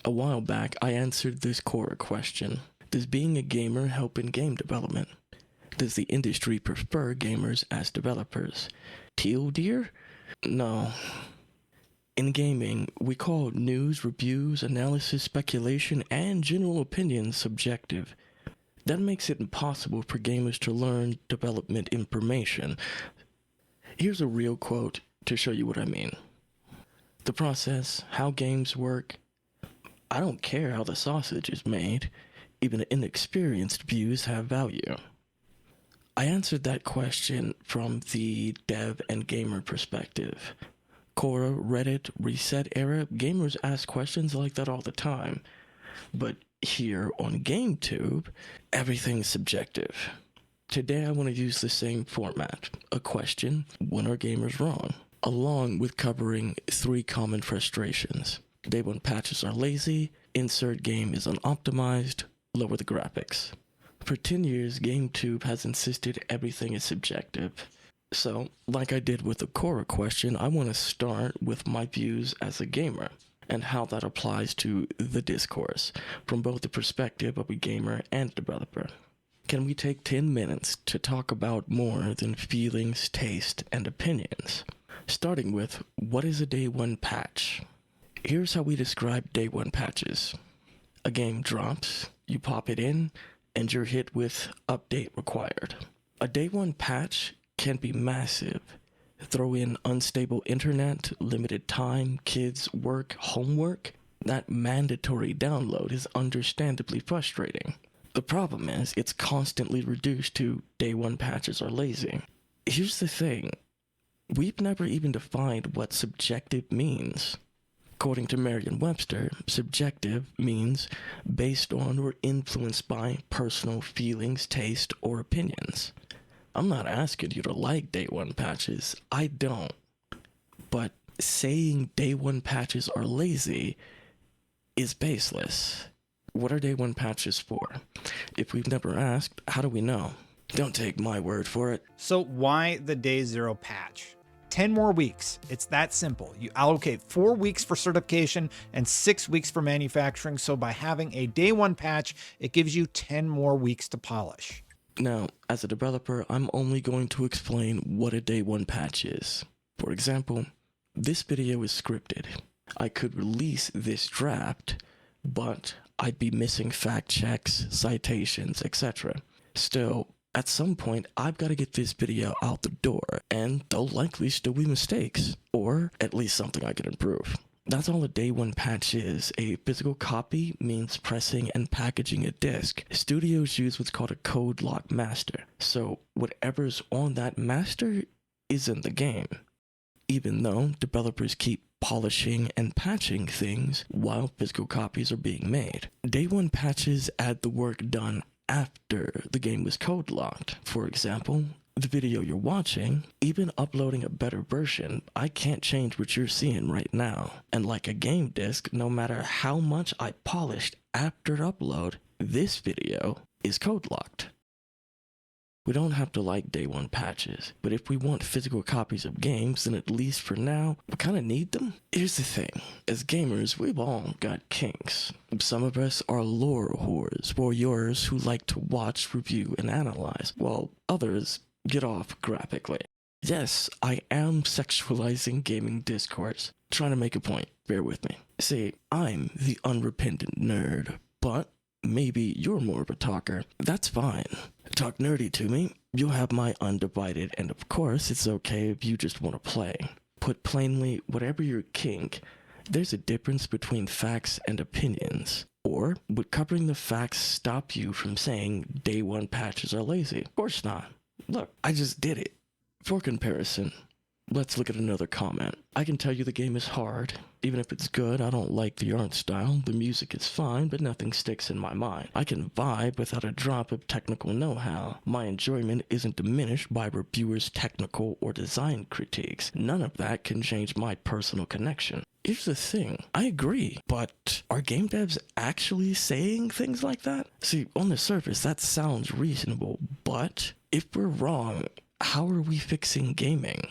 A while back, I answered this core question. Does being a gamer help in game development? Does the industry prefer gamers as developers? Teal deer? No. In gaming, we call news, reviews, analysis, speculation, and general opinions subjective. That makes it impossible for gamers to learn development information. Here's a real quote to show you what I mean. The process, how games work. I don't care how the sausage is made. Even inexperienced views have value. I answered that question from the dev and gamer perspective. Quora, Reddit, Reset era, gamers ask questions like that all the time. But here on GameTube, everything's subjective. Today I want to use the same format. A question, when are gamers wrong? Along with covering 3 common frustrations. Day 1 patches are lazy, insert game is unoptimized, lower the graphics. For 10 years, GameTube has insisted everything is subjective. So, like I did with the Quora question, I want to start with my views as a gamer and how that applies to the discourse from both the perspective of a gamer and developer. Can we take 10 minutes to talk about more than feelings, taste, and opinions? Starting with, what is a day 1 patch? Here's how we describe day 1 patches. A game drops, you pop it in, and you're hit with update required. A day 1 patch can be massive. Throw in unstable internet, limited time, kids, work, homework. That mandatory download is understandably frustrating. The problem is, it's constantly reduced to day 1 patches are lazy. Here's the thing. We've never even defined what subjective means. According to Merriam-Webster, subjective means based on or influenced by personal feelings, taste, or opinions. I'm not asking you to like day 1 patches. I don't. But saying day 1 patches are lazy is baseless. What are day 1 patches for? If we've never asked, how do we know? Don't take my word for it. So why the day 0 patch? 10 more weeks. It's that simple. You allocate 4 weeks for certification and 6 weeks for manufacturing. So by having a day 1 patch, it gives you 10 more weeks to polish. Now, as a developer, I'm only going to explain what a day 1 patch is. For example, this video is scripted. I could release this draft, but I'd be missing fact checks, citations, etc. Still, at some point, I've got to get this video out the door, and there'll likely still be mistakes, or at least something I could improve. That's all a day 1 patch is. A physical copy means pressing and packaging a disc. Studios use what's called a code lock master, so whatever's on that master is in the game. Even though developers keep polishing and patching things while physical copies are being made. Day 1 patches add the work done after the game was code locked. For example, the video you're watching, even uploading a better version, I can't change what you're seeing right now. And like a game disc, no matter how much I polished after upload, this video is code locked. We don't have to like day 1 patches, but if we want physical copies of games, then at least for now, we kind of need them. Here's the thing, as gamers, we've all got kinks. Some of us are lore whores, voyeurs who like to watch, review, and analyze, while others get off graphically. Yes, I am sexualizing gaming discourse. Trying to make a point, bear with me. See, I'm the unrepentant nerd, but maybe you're more of a talker. That's fine. Talk nerdy to me, you'll have my undivided, and of course, it's okay if you just want to play. Put plainly, whatever your kink, there's a difference between facts and opinions. Or, would covering the facts stop you from saying day 1 patches are lazy? Of course not. Look, I just did it. For comparison, let's look at another comment. I can tell you the game is hard. Even if it's good, I don't like the art style. The music is fine, but nothing sticks in my mind. I can vibe without a drop of technical know-how. My enjoyment isn't diminished by reviewers' technical or design critiques. None of that can change my personal connection. Here's the thing, I agree, but are game devs actually saying things like that? See, on the surface, that sounds reasonable, but if we're wrong, how are we fixing gaming?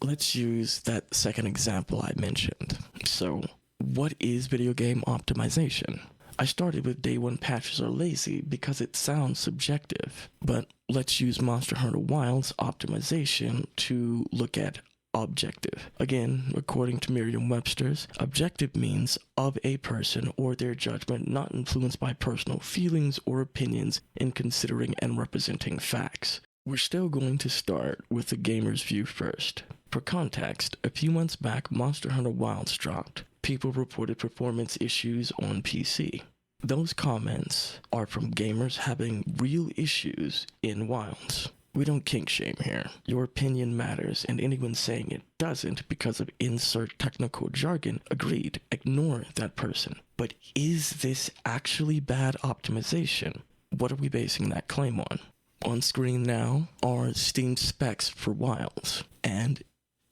Let's use that second example I mentioned. So, What is video game optimization? I started with day one patches are lazy because it sounds subjective, but let's use Monster Hunter Wilds optimization to look at objective. Again, according to Merriam-Webster's, objective means of a person or their judgment not influenced by personal feelings or opinions in considering and representing facts. We're still going to start with the gamer's view first. For context, a few months back, Monster Hunter Wilds dropped. People reported performance issues on PC. Those comments are from gamers having real issues in Wilds. We don't kink shame here. Your opinion matters, and anyone saying it doesn't because of insert technical jargon, agreed, ignore that person. But is this actually bad optimization? What are we basing that claim on? On screen now are Steam specs for Wilds, and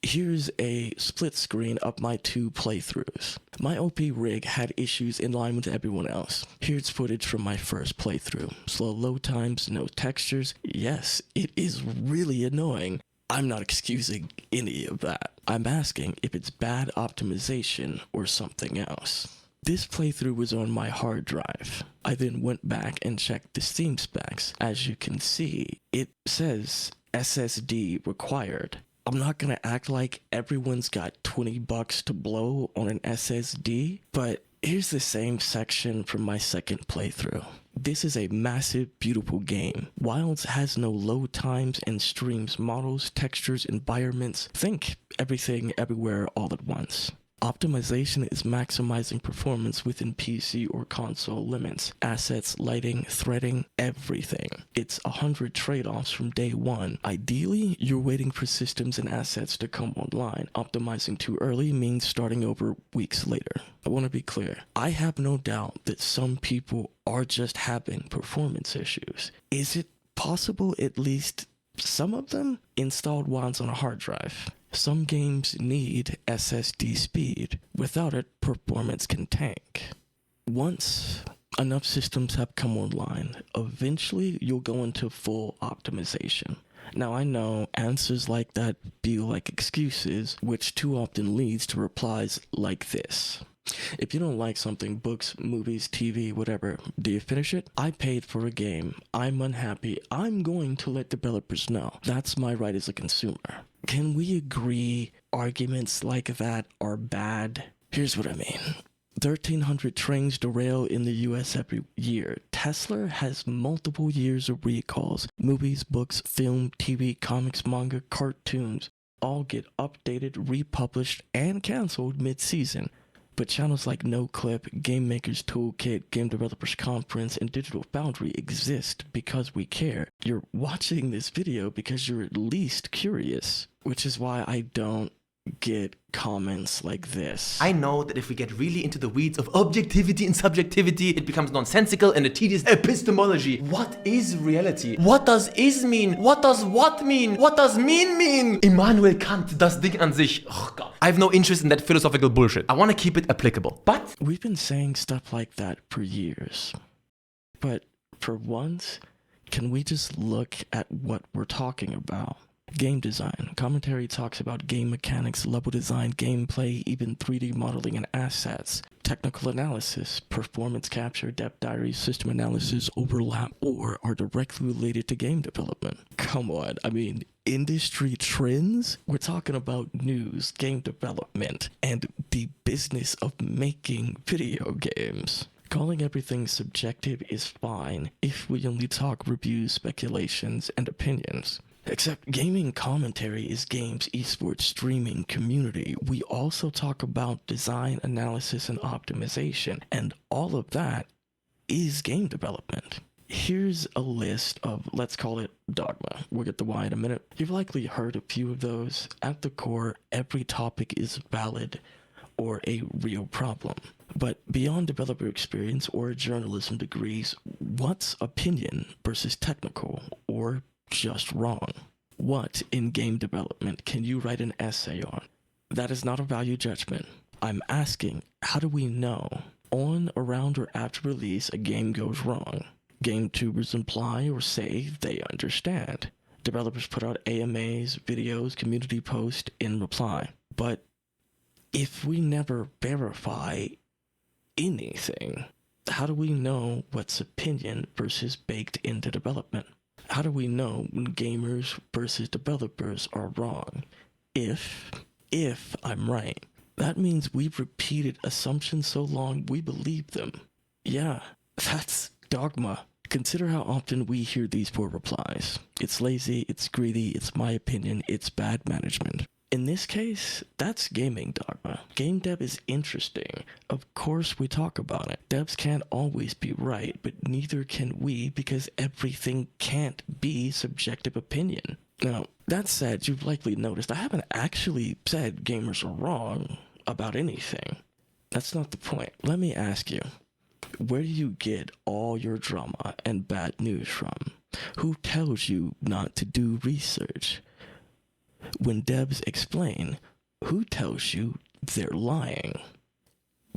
here's a split screen of my 2 playthroughs. My OP rig had issues in line with everyone else. Here's footage from my first playthrough. Slow load times, no textures. Yes, it is really annoying. I'm not excusing any of that. I'm asking if it's bad optimization or something else. This playthrough was on my hard drive. I then went back and checked the Steam specs. As you can see, it says SSD required. I'm not gonna act like everyone's got $20 to blow on an SSD, but here's the same section from my second playthrough. This is a massive, beautiful game. Wilds has no load times and streams models, textures, environments. Think everything, everywhere, all at once. Optimization is maximizing performance within PC or console limits, assets, lighting, threading, everything. It's 100 trade-offs from day one. Ideally, you're waiting for systems and assets to come online. Optimizing too early means starting over weeks later. I want to be clear. I have no doubt that some people are just having performance issues. Is it possible at least some of them installed Wilds on a hard drive? Some games need SSD speed. Without it, performance can tank. Once enough systems have come online, eventually you'll go into full optimization. Now I know answers like that feel like excuses, which too often leads to replies like this. If you don't like something, books, movies, TV, whatever, do you finish it? I paid for a game. I'm unhappy. I'm going to let developers know. That's my right as a consumer. Can we agree arguments like that are bad? Here's what I mean. 1,300 trains derail in the US every year. Tesla has multiple years of recalls. Movies, books, film, TV, comics, manga, cartoons all get updated, republished, and canceled mid-season. But channels like NoClip, Game Maker's Toolkit, Game Developers Conference, and Digital Foundry exist because we care. You're watching this video because you're at least curious, which is why I don't get comments like this. I know that if we get really into the weeds of objectivity and subjectivity, it becomes nonsensical and a tedious epistemology. What is reality? What does is mean? What does what mean? What does mean? Immanuel Kant, das Ding an sich. Oh God. I have no interest in that philosophical bullshit. I want to keep it applicable. But we've been saying stuff like that for years. But for once, can we just look at what we're talking about? Game design. Commentary talks about game mechanics, level design, gameplay, even 3D modeling and assets. Technical analysis, performance capture, depth diaries, system analysis overlap or are directly related to game development. Come on, I mean, industry trends? We're talking about news, game development, and the business of making video games. Calling everything subjective is fine if we only talk reviews, speculations, and opinions. Except gaming commentary is games, esports, streaming, community. We also talk about design, analysis, and optimization, and all of that is game development. Here's a list of, let's call it dogma. We'll get the why in a minute. You've likely heard a few of those. At the core, every topic is valid or a real problem. But beyond developer experience or journalism degrees, what's opinion versus technical or just wrong? What in game development can you write an essay on? That is not a value judgment. I'm asking, how do we know on, around, or after release a game goes wrong? Game tubers imply or say they understand. Developers put out AMAs, videos, community posts in reply. But If we never verify anything, how do we know what's opinion versus baked into development? How do we know when gamers versus developers are wrong? If I'm right, that means we've repeated assumptions so long we believe them. Yeah, that's dogma. Consider how often we hear these poor replies. It's lazy, it's greedy, it's my opinion, it's bad management. In this case, that's gaming dogma. Game dev is interesting. Of course we talk about it. Devs can't always be right, but neither can we because everything can't be subjective opinion. Now, that said, you've likely noticed I haven't actually said gamers are wrong about anything. That's not the point. Let me ask you, where do you get all your drama and bad news from? Who tells you not to do research? When devs explain, who tells you they're lying?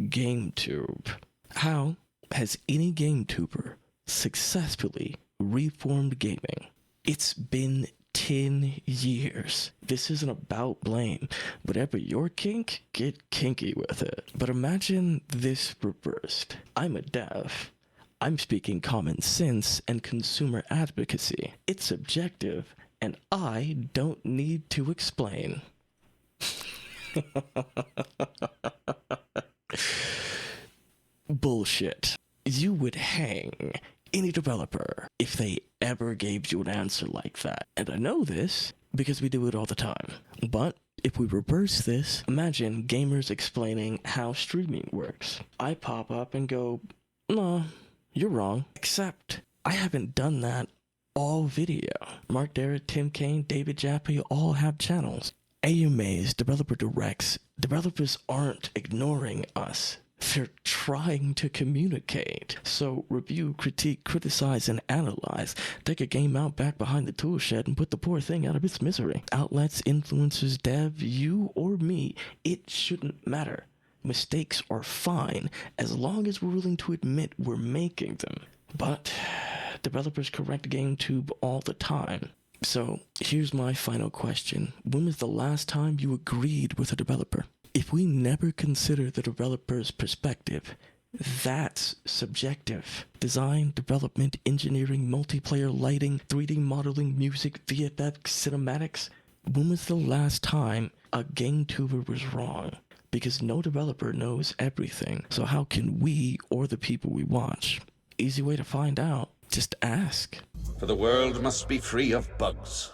GameTube. How has any GameTuber successfully reformed gaming? It's been 10 years. This isn't about blame. Whatever your kink, get kinky with it. But imagine this reversed. I'm a dev. I'm speaking common sense and consumer advocacy. It's subjective, and I don't need to explain. Bullshit. You would hang any developer if they ever gave you an answer like that. And I know this because we do it all the time. But if we reverse this, imagine gamers explaining how streaming works. I pop up and go, no, you're wrong. Except I haven't done that all video. Mark Darrett, Tim Kaine, David Jaffe all have channels. AMAs, developer directs. Developers aren't ignoring us. They're trying to communicate. So review, critique, criticize, and analyze. Take a game out back behind the tool shed and put the poor thing out of its misery. Outlets, influencers, dev, you or me, it shouldn't matter. Mistakes are fine as long as we're willing to admit we're making them. But developers correct GameTube all the time. So here's my final question. When was the last time you agreed with a developer? If we never consider the developer's perspective, that's subjective. Design, development, engineering, multiplayer, lighting, 3D modeling, music, VFX, cinematics. When was the last time a GameTuber was wrong? Because no developer knows everything. So how can we or the people we watch? Easy way to find out. Just ask. For the world must be free of bugs.